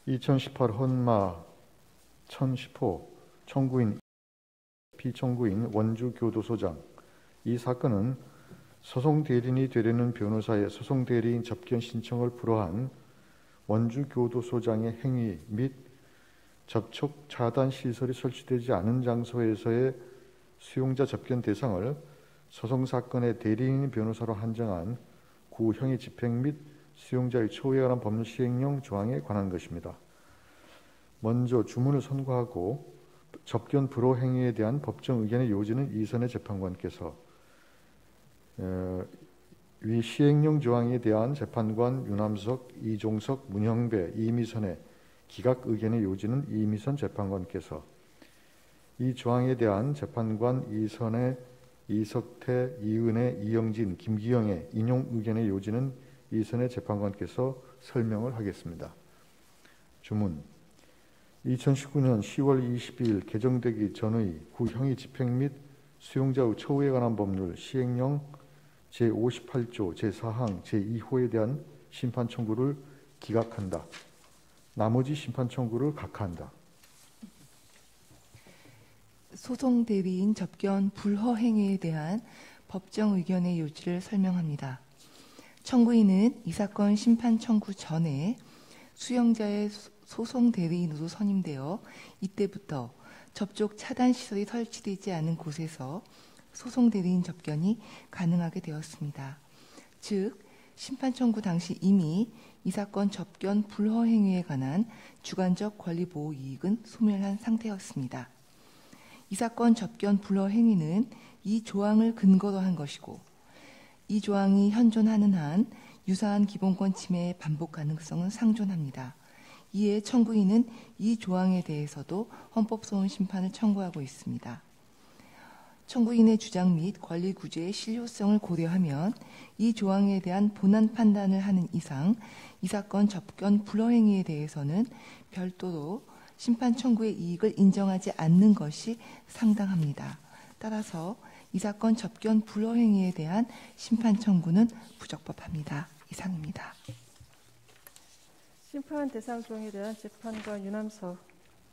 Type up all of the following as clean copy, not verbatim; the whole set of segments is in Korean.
2018 헌마 1010호 청구인 피청구인 원주교도소장. 이 사건은 소송 대리인이 되려는 변호사의 소송 대리인 접견 신청을 불허한 원주교도소장의 행위 및 접촉 차단 시설이 설치되지 않은 장소에서의 수용자 접견 대상을 소송 사건의 대리인 변호사로 한정한 구형의 집행 및 수용자의 처우에 관한 법률 시행령 조항에 관한 것입니다. 먼저 주문을 선고하고 접견 불허 행위에 대한 법정 의견의 요지는 이선의 재판관께서, 위 시행령 조항에 대한 재판관 유남석, 이종석, 문형배, 이미선의 기각 의견의 요지는 이미선 재판관께서, 이 조항에 대한 재판관 이선의, 이석태, 이은혜, 이영진, 김기영의 인용 의견의 요지는 이선의 재판관께서 설명을 하겠습니다. 주문. 2019년 10월 22일 개정되기 전의 구형의 집행 및 수용자의 처우에 관한 법률 시행령 제58조 제4항 제2호에 대한 심판 청구를 기각한다. 나머지 심판 청구를 각하한다. 소송 대리인 접견 불허 행위에 대한 법정 의견의 요지를 설명합니다. 청구인은 이 사건 심판 청구 전에 수용자의 소송 대리인으로 선임되어 이때부터 접촉 차단 시설이 설치되지 않은 곳에서 소송 대리인 접견이 가능하게 되었습니다. 즉, 심판 청구 당시 이미 이 사건 접견 불허 행위에 관한 주관적 권리 보호 이익은 소멸한 상태였습니다. 이 사건 접견 불허 행위는 이 조항을 근거로 한 것이고, 이 조항이 현존하는 한 유사한 기본권 침해의 반복 가능성은 상존합니다. 이에 청구인은 이 조항에 대해서도 헌법소원 심판을 청구하고 있습니다. 청구인의 주장 및 권리 구제의 실효성을 고려하면 이 조항에 대한 본안 판단을 하는 이상 이 사건 접견 불허 행위에 대해서는 별도로 심판 청구의 이익을 인정하지 않는 것이 상당합니다. 따라서 이 사건 접견 불허 행위에 대한 심판 청구는 부적법합니다. 이상입니다. 심판 대상 조항에 대한 재판관 유남석,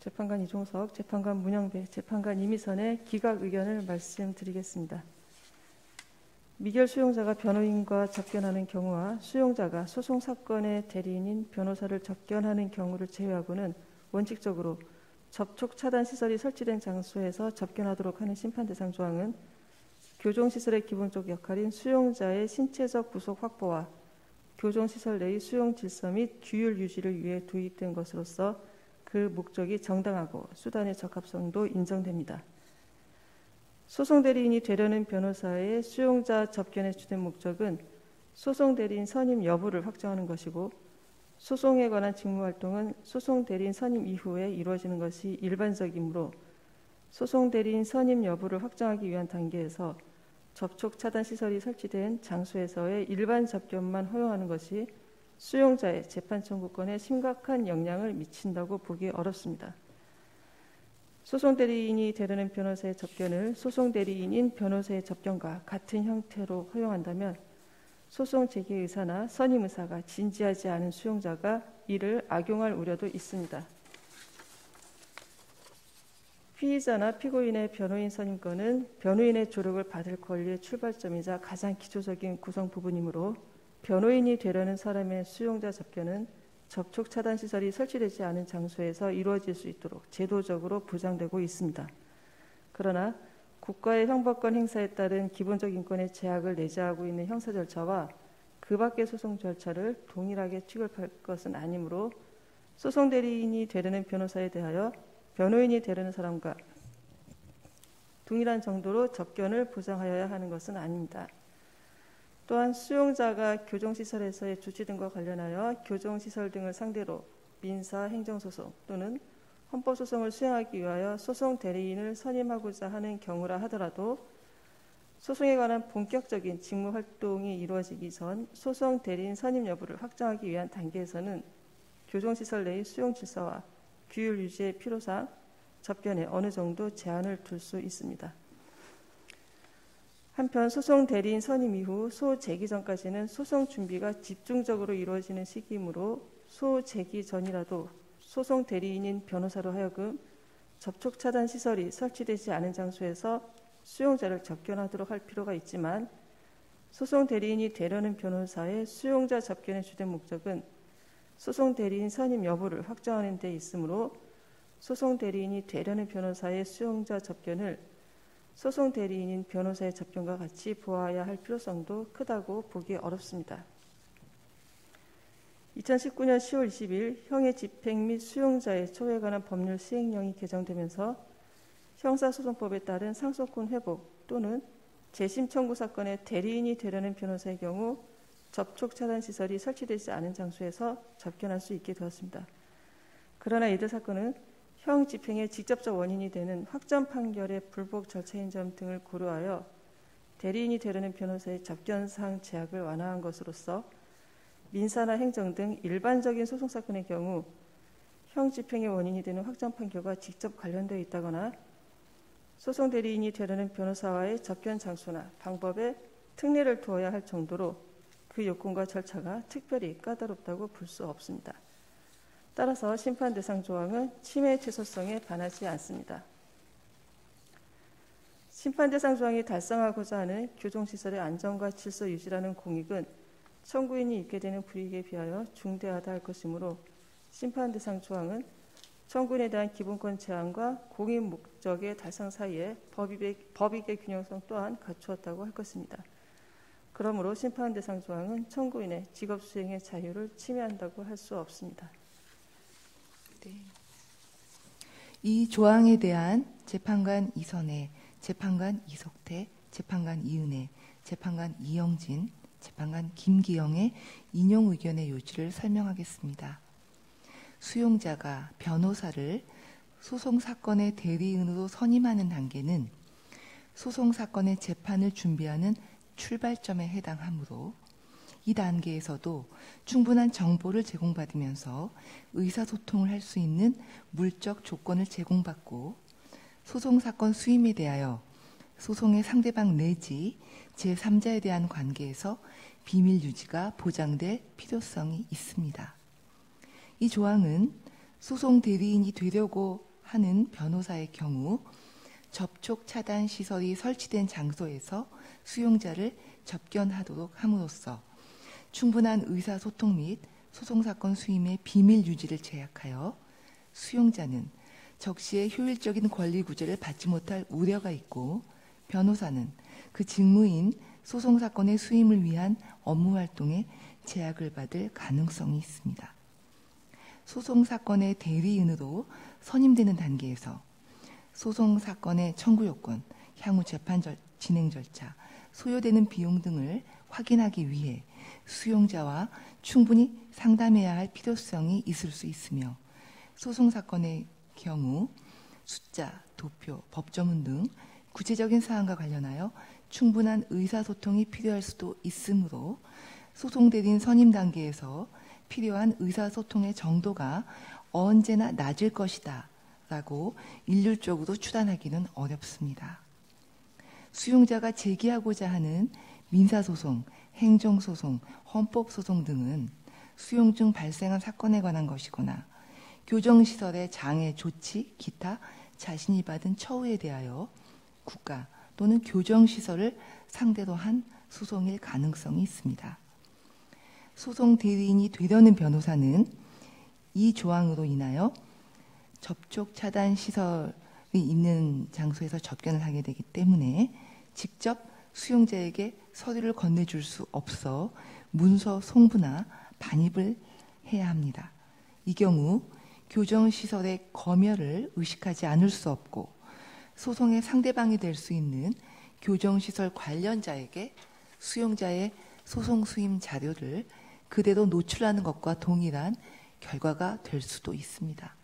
재판관 이종석, 재판관 문형배, 재판관 이미선의 기각 의견을 말씀드리겠습니다. 미결 수용자가 변호인과 접견하는 경우와 수용자가 소송 사건의 대리인인 변호사를 접견하는 경우를 제외하고는 원칙적으로 접촉 차단 시설이 설치된 장소에서 접견하도록 하는 심판 대상 조항은 교정시설의 기본적 역할인 수용자의 신체적 구속 확보와 교정시설 내의 수용 질서 및 규율 유지를 위해 도입된 것으로서 그 목적이 정당하고 수단의 적합성도 인정됩니다. 소송 대리인이 되려는 변호사의 수용자 접견의 주된 목적은 소송 대리인 선임 여부를 확정하는 것이고, 소송에 관한 직무활동은 소송 대리인 선임 이후에 이루어지는 것이 일반적이므로 소송 대리인 선임 여부를 확정하기 위한 단계에서 접촉 차단 시설이 설치된 장소에서의 일반 접견만 허용하는 것이 수용자의 재판 청구권에 심각한 영향을 미친다고 보기 어렵습니다. 소송 대리인이 되려는 변호사의 접견을 소송 대리인인 변호사의 접견과 같은 형태로 허용한다면 소송 제기 의사나 선임 의사가 진지하지 않은 수용자가 이를 악용할 우려도 있습니다. 피의자나 피고인의 변호인 선임권은 변호인의 조력을 받을 권리의 출발점이자 가장 기초적인 구성 부분이므로 변호인이 되려는 사람의 수용자 접견은 접촉 차단 시설이 설치되지 않은 장소에서 이루어질 수 있도록 제도적으로 보장되고 있습니다. 그러나 국가의 형법권 행사에 따른 기본적 인권의 제약을 내재하고 있는 형사 절차와 그 밖의 소송 절차를 동일하게 취급할 것은 아니므로 소송 대리인이 되려는 변호사에 대하여 변호인이 되려는 사람과 동일한 정도로 접견을 보장하여야 하는 것은 아닙니다. 또한 수용자가 교정시설에서의 조치 등과 관련하여 교정시설 등을 상대로 민사, 행정소송 또는 헌법소송을 수행하기 위하여 소송 대리인을 선임하고자 하는 경우라 하더라도 소송에 관한 본격적인 직무활동이 이루어지기 전 소송 대리인 선임 여부를 확정하기 위한 단계에서는 교정시설 내의 수용 질서와 규율 유지의 필요상 접견에 어느 정도 제한을 둘 수 있습니다. 한편 소송 대리인 선임 이후 소 제기 전까지는 소송 준비가 집중적으로 이루어지는 시기이므로 소 제기 전이라도 소송 대리인인 변호사로 하여금 접촉 차단 시설이 설치되지 않은 장소에서 수용자를 접견하도록 할 필요가 있지만 소송 대리인이 되려는 변호사의 수용자 접견의 주된 목적은 소송 대리인 선임 여부를 확정하는 데 있으므로 소송 대리인이 되려는 변호사의 수용자 접견을 소송 대리인인 변호사의 접견과 같이 보아야 할 필요성도 크다고 보기 어렵습니다. 2019년 10월 20일 형의 집행 및 수용자의 처우에 관한 법률 시행령이 개정되면서 형사소송법에 따른 상속권 회복 또는 재심 청구 사건의 대리인이 되려는 변호사의 경우 접촉 차단 시설이 설치되지 않은 장소에서 접견할 수 있게 되었습니다. 그러나 이들 사건은 형 집행의 직접적 원인이 되는 확정 판결의 불복 절차인 점 등을 고려하여 대리인이 되려는 변호사의 접견상 제약을 완화한 것으로서 민사나 행정 등 일반적인 소송 사건의 경우 형 집행의 원인이 되는 확정 판결과 직접 관련되어 있다거나 소송 대리인이 되려는 변호사와의 접견 장소나 방법에 특례를 두어야 할 정도로 그 요건과 절차가 특별히 까다롭다고 볼 수 없습니다. 따라서 심판 대상 조항은 침해 최소성에 반하지 않습니다. 심판 대상 조항이 달성하고자 하는 교정시설의 안전과 질서 유지라는 공익은 청구인이 입게 되는 불이익에 비하여 중대하다 할 것이므로 심판 대상 조항은 청구인에 대한 기본권 제한과 공익 목적의 달성 사이에 법익의 균형성 또한 갖추었다고 할 것입니다. 그러므로 심판 대상 조항은 청구인의 직업 수행의 자유를 침해한다고 할 수 없습니다. 네. 이 조항에 대한 재판관 이선혜, 재판관 이석태, 재판관 이은혜, 재판관 이영진, 재판관 김기영의 인용 의견의 요지를 설명하겠습니다. 수용자가 변호사를 소송 사건의 대리인으로 선임하는 단계는 소송 사건의 재판을 준비하는 출발점에 해당하므로 이 단계에서도 충분한 정보를 제공받으면서 의사소통을 할 수 있는 물적 조건을 제공받고 소송 사건 수임에 대하여 소송의 상대방 내지 제3자에 대한 관계에서 비밀 유지가 보장될 필요성이 있습니다. 이 조항은 소송 대리인이 되려고 하는 변호사의 경우 접촉 차단 시설이 설치된 장소에서 수용자를 접견하도록 함으로써 충분한 의사소통 및 소송사건 수임의 비밀 유지를 제약하여 수용자는 적시에 효율적인 권리 구제를 받지 못할 우려가 있고 변호사는 그 직무인 소송사건의 수임을 위한 업무활동에 제약을 받을 가능성이 있습니다. 소송사건의 대리인으로 선임되는 단계에서 소송사건의 청구 요건, 향후 재판 진행 절차, 소요되는 비용 등을 확인하기 위해 수용자와 충분히 상담해야 할 필요성이 있을 수 있으며 소송사건의 경우 숫자, 도표, 법조문 등 구체적인 사항과 관련하여 충분한 의사소통이 필요할 수도 있으므로 소송대리인 선임 단계에서 필요한 의사소통의 정도가 언제나 낮을 것이다 라고 일률적으로 추단하기는 어렵습니다. 수용자가 제기하고자 하는 민사소송, 행정소송, 헌법소송 등은 수용 중 발생한 사건에 관한 것이거나 교정시설의 장애 조치, 기타 자신이 받은 처우에 대하여 국가 또는 교정시설을 상대로 한 소송일 가능성이 있습니다. 소송 대리인이 되려는 변호사는 이 조항으로 인하여 접촉 차단 시설이 있는 장소에서 접견을 하게 되기 때문에 직접 수용자에게 서류를 건네줄 수 없어 문서 송부나 반입을 해야 합니다. 이 경우 교정시설의 검열을 의식하지 않을 수 없고 소송의 상대방이 될 수 있는 교정시설 관련자에게 수용자의 소송 수임 자료를 그대로 노출하는 것과 동일한 결과가 될 수도 있습니다.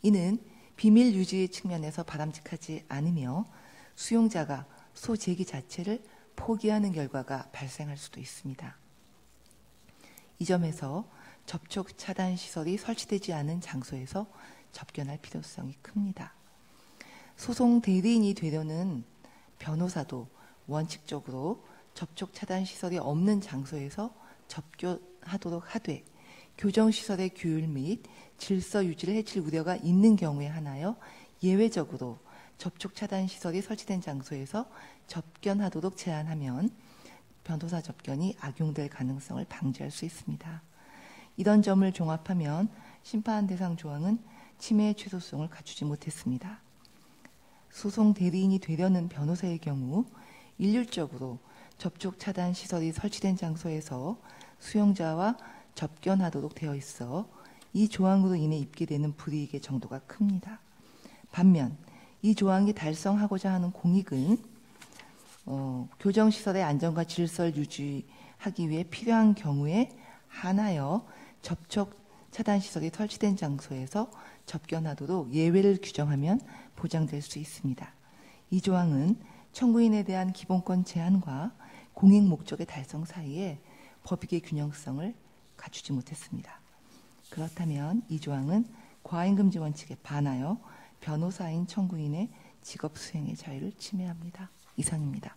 이는 비밀 유지 측면에서 바람직하지 않으며 수용자가 소제기 자체를 포기하는 결과가 발생할 수도 있습니다. 이 점에서 접촉 차단 시설이 설치되지 않은 장소에서 접견할 필요성이 큽니다. 소송 대리인이 되려는 변호사도 원칙적으로 접촉 차단 시설이 없는 장소에서 접견하도록 하되 교정시설의 규율 및 질서 유지를 해칠 우려가 있는 경우에 한하여 예외적으로 접촉 차단 시설이 설치된 장소에서 접견하도록 제한하면 변호사 접견이 악용될 가능성을 방지할 수 있습니다. 이런 점을 종합하면 심판 대상 조항은 침해의 최소성을 갖추지 못했습니다. 소송 대리인이 되려는 변호사의 경우 일률적으로 접촉 차단 시설이 설치된 장소에서 수용자와 접견하도록 되어 있어 이 조항으로 인해 입게 되는 불이익의 정도가 큽니다. 반면 이 조항이 달성하고자 하는 공익은 교정시설의 안전과 질서를 유지하기 위해 필요한 경우에 한하여 접촉 차단시설이 설치된 장소에서 접견하도록 예외를 규정하면 보장될 수 있습니다. 이 조항은 청구인에 대한 기본권 제한과 공익 목적의 달성 사이에 법익의 균형성을 갖추지 못했습니다. 그렇다면 이 조항은 과잉금지 원칙에 반하여 변호사인 청구인의 직업 수행의 자유를 침해합니다. 이상입니다.